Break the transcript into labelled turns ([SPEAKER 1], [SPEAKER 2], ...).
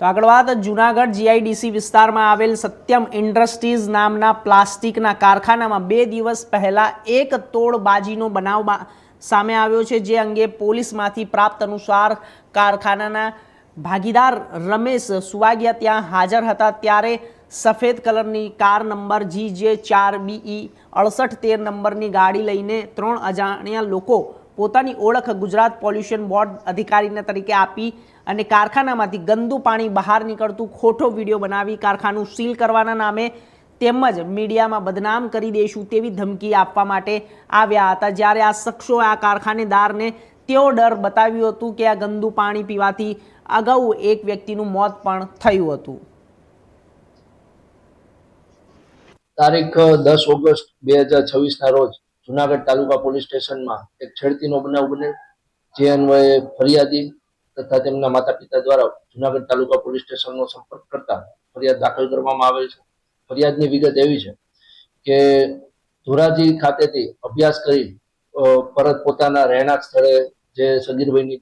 [SPEAKER 1] તો આગળ વાત જૂનાગઢ જીઆઈડીસી વિસ્તારમાં આવેલ સત્યમ ઇન્ડસ્ટ્રીઝ નામના પ્લાસ્ટિકના કારખાનામાં 2 દિવસ પહેલા એક તોડબાજીનો બનાવ સામે આવ્યો છે, જે અંગે પોલીસમાંથી પ્રાપ્ત અનુસાર કારખાનાના ભાગીદાર રમેશ સુવાગિયા ત્યાં હાજર હતા, ત્યારે સફેદ કલરની કાર નંબર GJ4BE 6813 નંબરની ગાડી લઈને 3 અજાણ્યા લોકો પોતાની ઓળખ ગુજરાત પોલ્યુશન બોર્ડ અધિકારીના તરીકે આપી અને કારખાનામાંથી ગંદુ પાણી બહાર નીકળતું ખોટો વિડીયો બનાવી કારખાનું સીલ કરવાના નામે તેમજ મીડિયામાં બદનામ કરી દઈશું તેવી ધમકી આપવા માટે આવ્યા હતા, જ્યારે આ શખ્સો આ કારખાનેદારને તેઓ ડર બતાવ્યું હતું કે આ ગંદુ પાણી પીવાથી અગાઉ એક વ્યક્તિનું મોત પણ થયું હતું।
[SPEAKER 2] તારીખ 10 ઓગસ્ટ 2026 ના રોજ જુનાગઢ તાલુકા પોલીસ સ્ટેશનમાં એક છેડતીનો બનાવ બને, જે અન્વયે ફરિયાદી તથા તેમના માતા પિતા દ્વારા જુનાગઢ તાલુકા પોલીસ સ્ટેશનનો સંપર્ક કરતા ફરિયાદ દાખલ કરવામાં આવેલ છે। ફરિયાદની વિગત એવી છે કે ધોરાજી ખાતેથી અભ્યાસ કરી પરત પોતાના રહેણાંક સ્થળે જે સગીર વયની